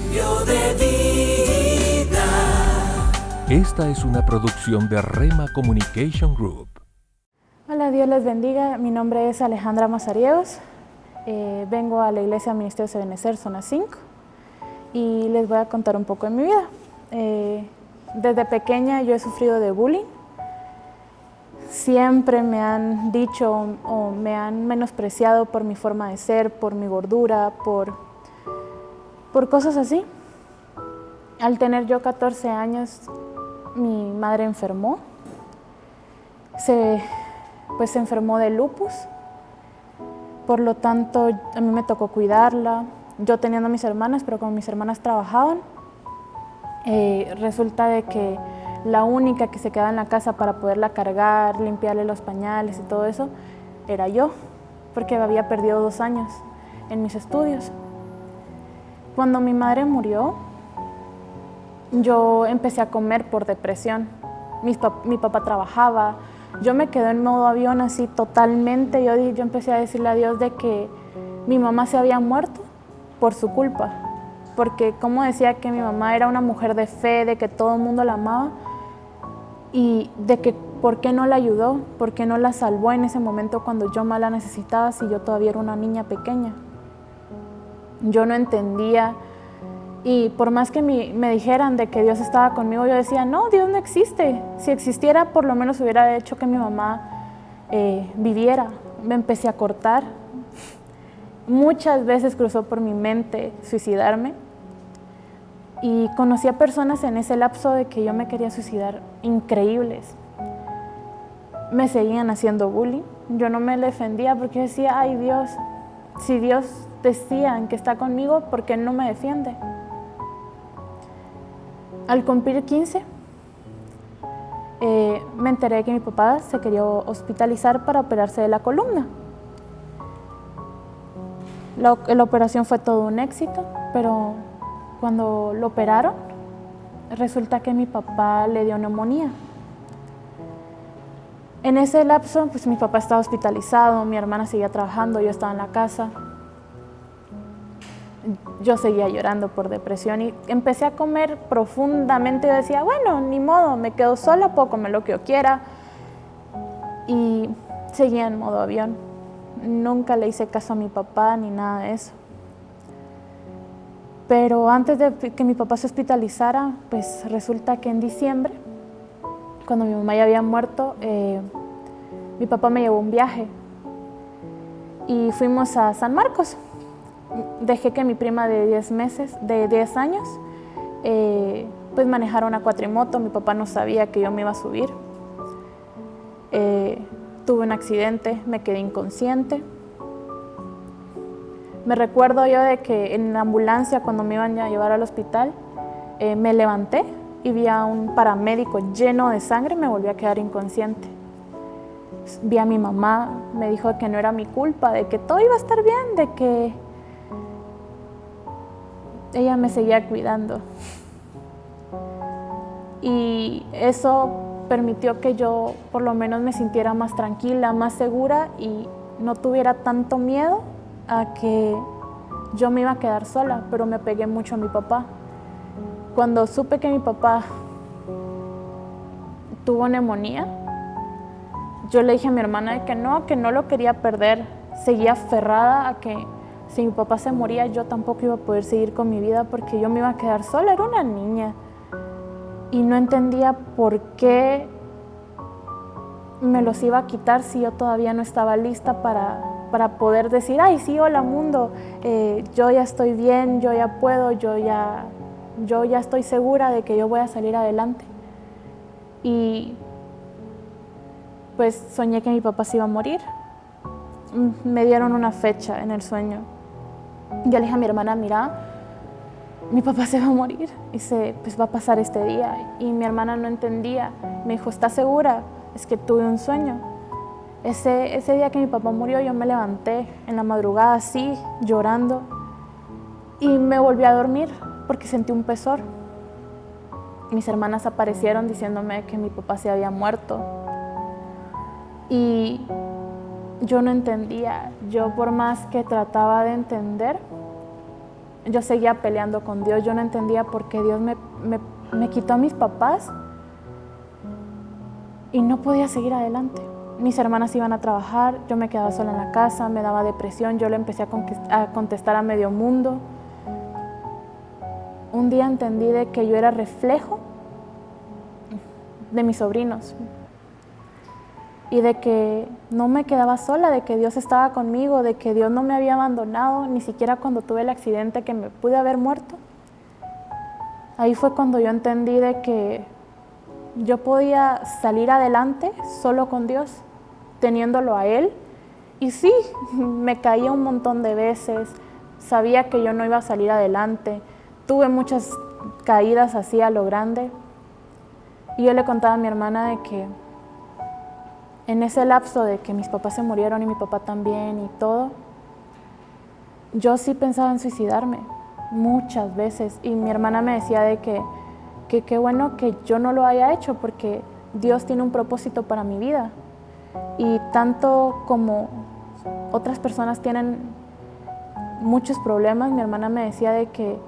Cambio de vida. Esta es una producción de Rema Communication Group. Hola, Dios les bendiga. Mi nombre es Alejandra Mazariegos. Vengo a la Iglesia Ministerio de Benecer, zona 5, y les voy a contar un poco de mi vida. Desde pequeña yo he sufrido de bullying. Siempre me han dicho o me han menospreciado por mi forma de ser, por mi gordura, por cosas así. Al tener yo 14 años, mi madre enfermó. Se enfermó de lupus. Por lo tanto, a mí me tocó cuidarla. Yo teniendo a mis hermanas, pero como mis hermanas trabajaban, resulta de que la única que se quedaba en la casa para poderla cargar, limpiarle los pañales y todo eso, era yo, porque había perdido 2 años en mis estudios. Cuando mi madre murió, yo empecé a comer por depresión. Mi papá trabajaba, yo me quedé en modo avión así totalmente. Yo empecé a decirle a Dios de que mi mamá se había muerto por su culpa, porque como decía que mi mamá era una mujer de fe, de que todo el mundo la amaba, y de que por qué no la ayudó, por qué no la salvó en ese momento cuando yo más la necesitaba, si yo todavía era una niña pequeña. Yo no entendía, y por más que me dijeran de que Dios estaba conmigo, yo decía, no, Dios no existe. Si existiera, por lo menos hubiera hecho que mi mamá viviera. Me empecé a cortar. Muchas veces cruzó por mi mente suicidarme. Y conocí a personas en ese lapso de que yo me quería suicidar, increíbles. Me seguían haciendo bullying. Yo no me defendía porque decía, ay Dios, si Dios decía que está conmigo, ¿por qué no me defiende? Al cumplir 15, me enteré que mi papá se quería hospitalizar para operarse de la columna. La operación fue todo un éxito, pero cuando lo operaron, resulta que mi papá le dio neumonía. En ese lapso, pues mi papá estaba hospitalizado, mi hermana seguía trabajando, yo estaba en la casa. Yo seguía llorando por depresión y empecé a comer profundamente. Yo decía, bueno, ni modo, me quedo sola, puedo comer lo que yo quiera. Y seguía en modo avión. Nunca le hice caso a mi papá ni nada de eso. Pero antes de que mi papá se hospitalizara, pues resulta que en diciembre, cuando mi mamá ya había muerto, mi papá me llevó a un viaje y fuimos a San Marcos. Dejé que mi prima de 10 años, pues manejara una cuatrimoto. Mi papá no sabía que yo me iba a subir. Tuve un accidente, me quedé inconsciente. Me recuerdo yo de que en la ambulancia, cuando me iban a llevar al hospital, me levanté y vi a un paramédico lleno de sangre y me volví a quedar inconsciente. Vi a mi mamá, me dijo que no era mi culpa, de que todo iba a estar bien, de que ella me seguía cuidando. Y eso permitió que yo por lo menos me sintiera más tranquila, más segura y no tuviera tanto miedo a que yo me iba a quedar sola, pero me apegué mucho a mi papá. Cuando supe que mi papá tuvo neumonía, yo le dije a mi hermana de que no lo quería perder. Seguía aferrada a que si mi papá se moría, yo tampoco iba a poder seguir con mi vida porque yo me iba a quedar sola, era una niña. Y no entendía por qué me los iba a quitar si yo todavía no estaba lista para poder decir, ay, sí, hola mundo, yo ya estoy bien, yo ya puedo, yo ya estoy segura de que yo voy a salir adelante. Y pues soñé que mi papá se iba a morir. Me dieron una fecha en el sueño. Yo le dije a mi hermana, mira, mi papá se va a morir y pues va a pasar este día. Y mi hermana no entendía. Me dijo, ¿estás segura? Es que tuve un sueño. Ese día que mi papá murió, yo me levanté en la madrugada así, llorando. Y me volví a dormir porque sentí un pesor. Mis hermanas aparecieron diciéndome que mi papá se había muerto. Y yo no entendía. Yo por más que trataba de entender, yo seguía peleando con Dios. Yo no entendía por qué Dios me quitó a mis papás y no podía seguir adelante. Mis hermanas iban a trabajar, yo me quedaba sola en la casa, me daba depresión, yo le empecé a contestar a medio mundo. Un día entendí de que yo era reflejo de mis sobrinos y de que no me quedaba sola, de que Dios estaba conmigo, de que Dios no me había abandonado, ni siquiera cuando tuve el accidente que me pude haber muerto. Ahí fue cuando yo entendí de que yo podía salir adelante solo con Dios, teniéndolo a Él. Y sí, me caía un montón de veces, sabía que yo no iba a salir adelante, tuve muchas caídas así a lo grande. Y yo le contaba a mi hermana de que en ese lapso de que mis papás se murieron y mi papá también y todo, yo sí pensaba en suicidarme muchas veces. Y mi hermana me decía de que qué bueno que yo no lo haya hecho porque Dios tiene un propósito para mi vida. Y tanto como otras personas tienen muchos problemas, mi hermana me decía de que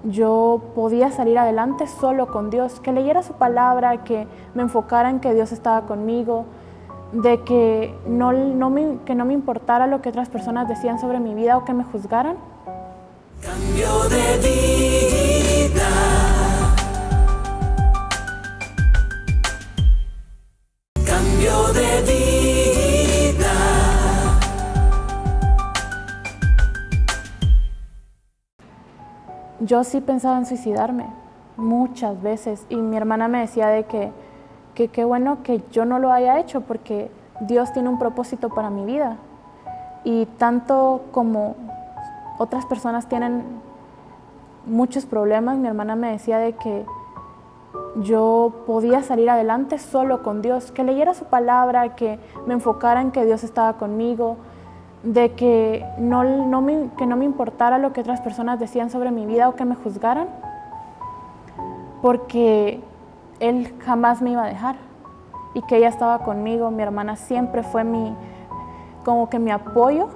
yo podía salir adelante solo con Dios, que leyera su palabra, que me enfocara en que Dios estaba conmigo, de que no me importara lo que otras personas decían sobre mi vida o que me juzgaran. Cambio de vida. Cambio de vida. Yo sí pensaba en suicidarme muchas veces y mi hermana me decía de que qué bueno que yo no lo haya hecho porque Dios tiene un propósito para mi vida. Y tanto como otras personas tienen muchos problemas, mi hermana me decía de que yo podía salir adelante solo con Dios, que leyera su palabra, que me enfocara en que Dios estaba conmigo, de que no me importara lo que otras personas decían sobre mi vida o que me juzgaran, porque Él jamás me iba a dejar y que ella estaba conmigo. Mi hermana siempre fue como que mi apoyo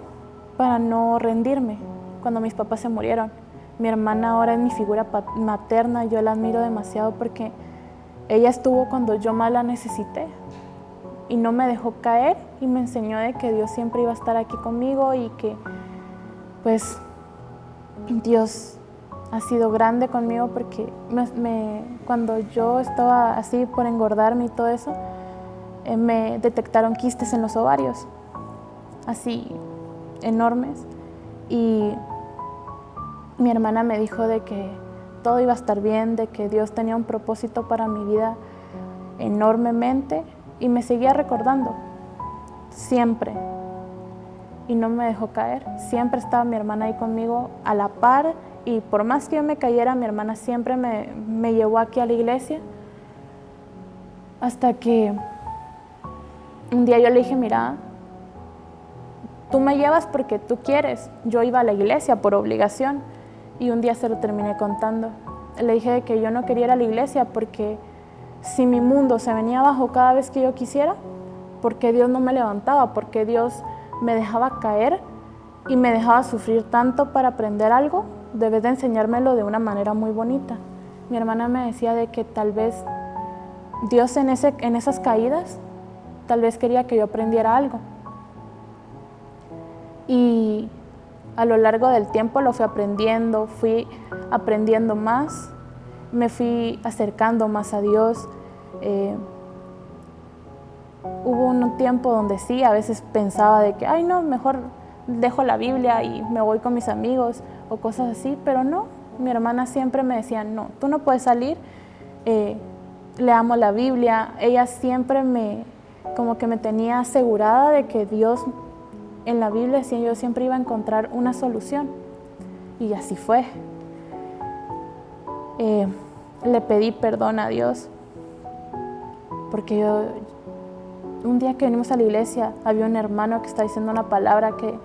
para no rendirme cuando mis papás se murieron. Mi hermana ahora es mi figura materna, yo la admiro demasiado porque ella estuvo cuando yo más la necesité y no me dejó caer y me enseñó de que Dios siempre iba a estar aquí conmigo y que pues Dios ha sido grande conmigo porque cuando yo estaba así por engordarme y todo eso, me detectaron quistes en los ovarios, así enormes, y mi hermana me dijo de que todo iba a estar bien, de que Dios tenía un propósito para mi vida enormemente y me seguía recordando siempre y no me dejó caer. Siempre estaba mi hermana ahí conmigo a la par y por más que yo me cayera, mi hermana siempre me llevó aquí a la iglesia hasta que un día yo le dije, mira, tú me llevas porque tú quieres. Yo iba a la iglesia por obligación y un día se lo terminé contando. Le dije que yo no quería ir a la iglesia porque si mi mundo se venía abajo cada vez que yo quisiera, porque Dios no me levantaba, porque Dios me dejaba caer y me dejaba sufrir tanto para aprender algo, debes de enseñármelo de una manera muy bonita. Mi hermana me decía de que tal vez Dios en esas caídas, tal vez quería que yo aprendiera algo. Y a lo largo del tiempo lo fui aprendiendo más, me fui acercando más a Dios. Hubo un tiempo donde sí, a veces pensaba de que, ay no, mejor dejo la Biblia y me voy con mis amigos o cosas así, pero no, mi hermana siempre me decía, no, tú no puedes salir, leamos la Biblia. Ella siempre como que me tenía asegurada de que Dios en la Biblia yo siempre iba a encontrar una solución y así fue. Le pedí perdón a Dios porque un día que venimos a la iglesia había un hermano que estaba diciendo una palabra que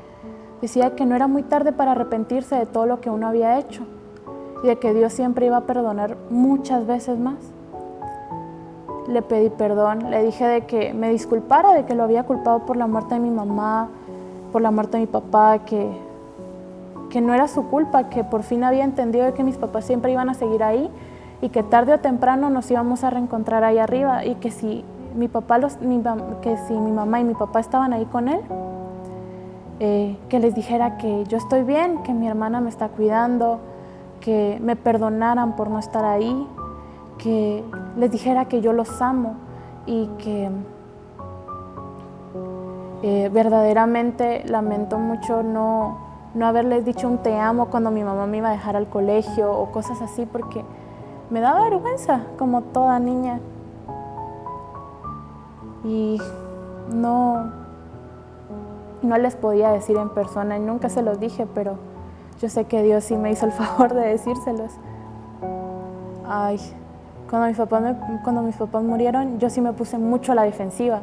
decía que no era muy tarde para arrepentirse de todo lo que uno había hecho y de que Dios siempre iba a perdonar muchas veces más. Le pedí perdón, le dije de que me disculpara, de que lo había culpado por la muerte de mi mamá, por la muerte de mi papá, que que no era su culpa, que por fin había entendido de que mis papás siempre iban a seguir ahí y que tarde o temprano nos íbamos a reencontrar ahí arriba, y que si mi mamá y mi papá estaban ahí con él, que les dijera que yo estoy bien, que mi hermana me está cuidando, que me perdonaran por no estar ahí, que les dijera que yo los amo y que verdaderamente lamento mucho no haberles dicho un te amo cuando mi mamá me iba a dejar al colegio o cosas así, porque me daba vergüenza como toda niña. Y no les podía decir en persona y nunca se los dije, pero yo sé que Dios sí me hizo el favor de decírselos. Ay, cuando mis papás murieron, yo sí me puse mucho a la defensiva.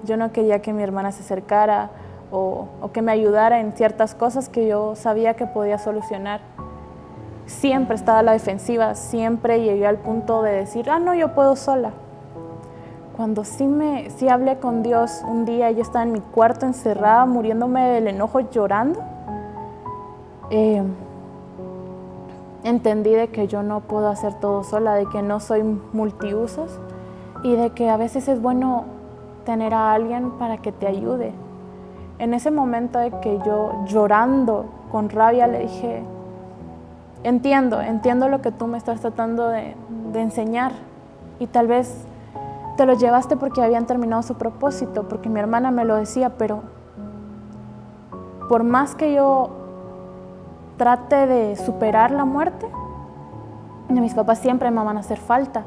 Yo no quería que mi hermana se acercara o que me ayudara en ciertas cosas que yo sabía que podía solucionar. Siempre estaba a la defensiva, siempre llegué al punto de decir, no, yo puedo sola. Cuando sí hablé con Dios un día, yo estaba en mi cuarto encerrada, muriéndome del enojo, llorando, entendí de que yo no puedo hacer todo sola, de que no soy multiusos y de que a veces es bueno tener a alguien para que te ayude. En ese momento de que yo, llorando con rabia, le dije, entiendo lo que tú me estás tratando de enseñar, y tal vez te lo llevaste porque habían terminado su propósito, porque mi hermana me lo decía, pero por más que yo trate de superar la muerte, mis papás siempre me van a hacer falta.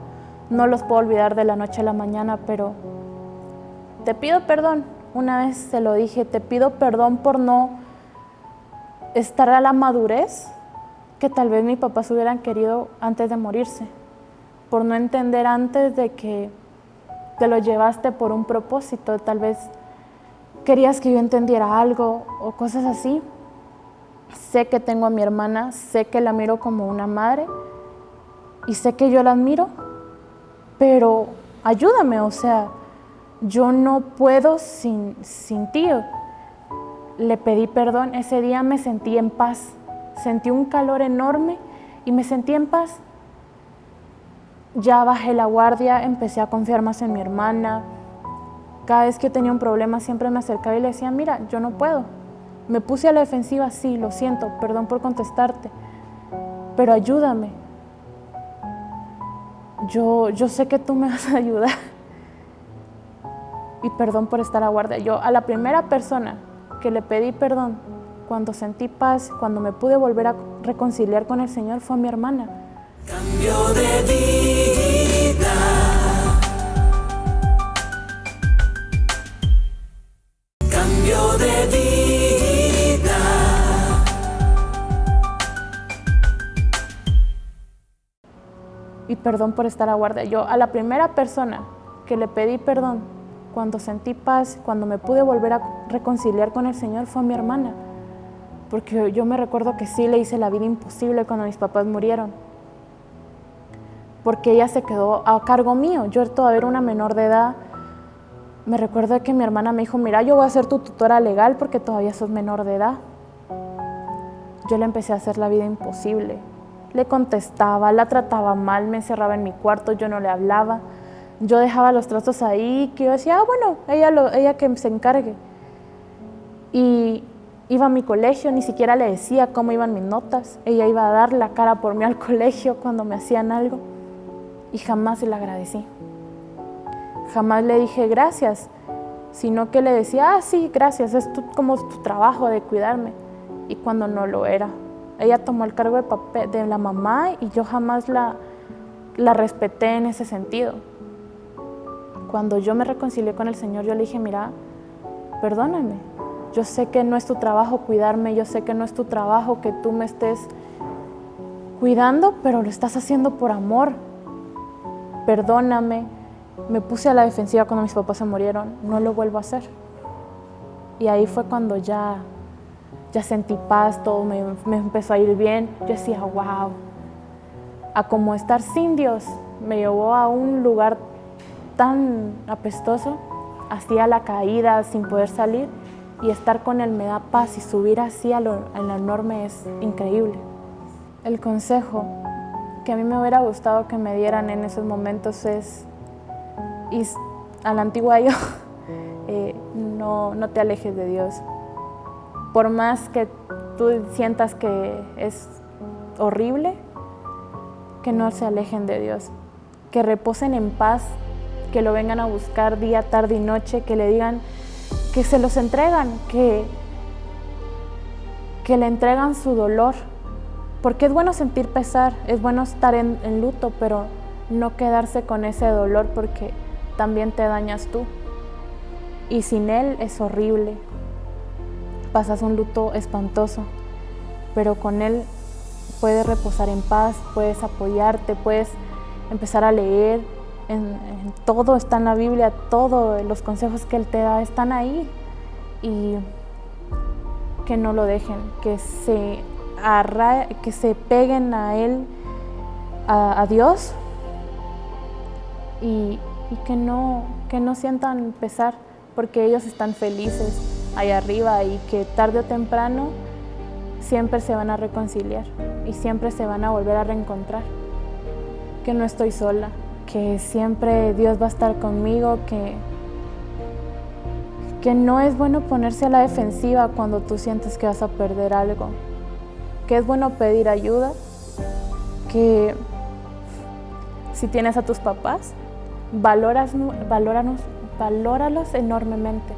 No los puedo olvidar de la noche a la mañana, pero te pido perdón. Una vez se lo dije, te pido perdón por no estar a la madurez que tal vez mis papás hubieran querido antes de morirse, por no entender antes de que te lo llevaste por un propósito, tal vez querías que yo entendiera algo o cosas así. Sé que tengo a mi hermana, sé que la miro como una madre y sé que yo la admiro, pero ayúdame, o sea, yo no puedo sin ti. Le pedí perdón, ese día me sentí en paz, sentí un calor enorme y me sentí en paz. Ya bajé la guardia, empecé a confiar más en mi hermana. Cada vez que tenía un problema siempre me acercaba y le decía, mira, yo no puedo. Me puse a la defensiva, sí, lo siento, perdón por contestarte, pero ayúdame. Yo sé que tú me vas a ayudar. Y perdón por estar a guardia. Yo a la primera persona que le pedí perdón cuando sentí paz, cuando me pude volver a reconciliar con el Señor, fue a mi hermana. Cambio de vida. Cambio de vida. Y perdón por estar a guardia. Yo a la primera persona que le pedí perdón cuando sentí paz, cuando me pude volver a reconciliar con el Señor, fue a mi hermana. Porque yo me recuerdo que sí le hice la vida imposible cuando mis papás murieron. Porque ella se quedó a cargo mío. Yo todavía era una menor de edad. Me recuerdo que mi hermana me dijo, mira, yo voy a ser tu tutora legal porque todavía sos menor de edad. Yo le empecé a hacer la vida imposible. Le contestaba, la trataba mal, me encerraba en mi cuarto, yo no le hablaba. Yo dejaba los trastos ahí, que yo decía, bueno, ella que se encargue. Y iba a mi colegio, ni siquiera le decía cómo iban mis notas. Ella iba a dar la cara por mí al colegio cuando me hacían algo. Y jamás le agradecí. Jamás le dije gracias, sino que le decía, sí, gracias, es como tu trabajo de cuidarme. Y cuando no lo era. Ella tomó el cargo de la mamá y yo jamás la respeté en ese sentido. Cuando yo me reconcilié con el Señor, yo le dije, mira, perdóname. Yo sé que no es tu trabajo cuidarme, yo sé que no es tu trabajo que tú me estés cuidando, pero lo estás haciendo por amor. Perdóname. Me puse a la defensiva cuando mis papás se murieron, no lo vuelvo a hacer. Y ahí fue cuando ya sentí paz, todo me empezó a ir bien. Yo decía, wow, a como estar sin Dios me llevó a un lugar tan apestoso, hacía la caída sin poder salir, y estar con Él me da paz y subir así a lo enorme es increíble. El consejo que a mí me hubiera gustado que me dieran en esos momentos es, y a la antigua yo, no te alejes de Dios. Por más que tú sientas que es horrible, que no se alejen de Dios, que reposen en paz, que lo vengan a buscar día, tarde y noche, que le digan, que se los entregan, que le entregan su dolor, porque es bueno sentir pesar, es bueno estar en luto, pero no quedarse con ese dolor porque también te dañas tú. Y sin Él es horrible, pasas un luto espantoso, pero con Él puedes reposar en paz, puedes apoyarte, puedes empezar a leer, en todo está en la Biblia, todos los consejos que Él te da están ahí, y que no lo dejen, que se peguen a Él, a Dios, y que no sientan pesar, porque ellos están felices allá arriba y que tarde o temprano siempre se van a reconciliar y siempre se van a volver a reencontrar. Que no estoy sola, que siempre Dios va a estar conmigo, que no es bueno ponerse a la defensiva cuando tú sientes que vas a perder algo, que es bueno pedir ayuda, que si tienes a tus papás, valóralos enormemente,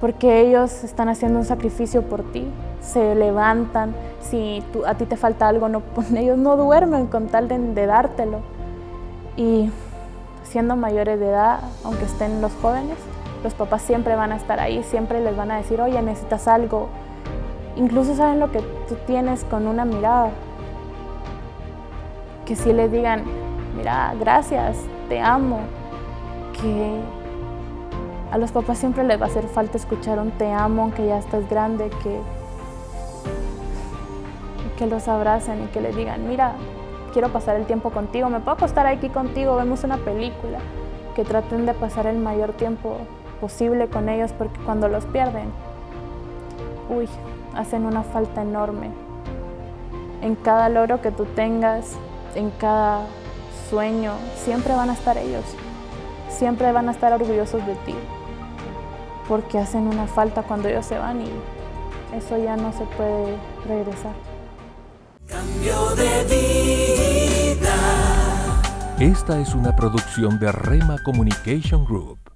porque ellos están haciendo un sacrificio por ti, se levantan, si a ti te falta algo, ellos no duermen con tal de dártelo. Y siendo mayores de edad, aunque estén los jóvenes, los papás siempre van a estar ahí, siempre les van a decir, oye, necesitas algo. Incluso saben lo que tú tienes con una mirada. Que sí les digan, mira, gracias, te amo. Que a los papás siempre les va a hacer falta escuchar un te amo, aunque ya estás grande, que los abracen y que les digan, mira, quiero pasar el tiempo contigo, me puedo acostar aquí contigo, vemos una película. Que traten de pasar el mayor tiempo posible con ellos, porque cuando los pierden, hacen una falta enorme. En cada logro que tú tengas, en cada sueño, siempre van a estar ellos, siempre van a estar orgullosos de ti, porque hacen una falta cuando ellos se van y eso ya no se puede regresar. Cambio de vida. Esta es una producción de Rema Communication Group.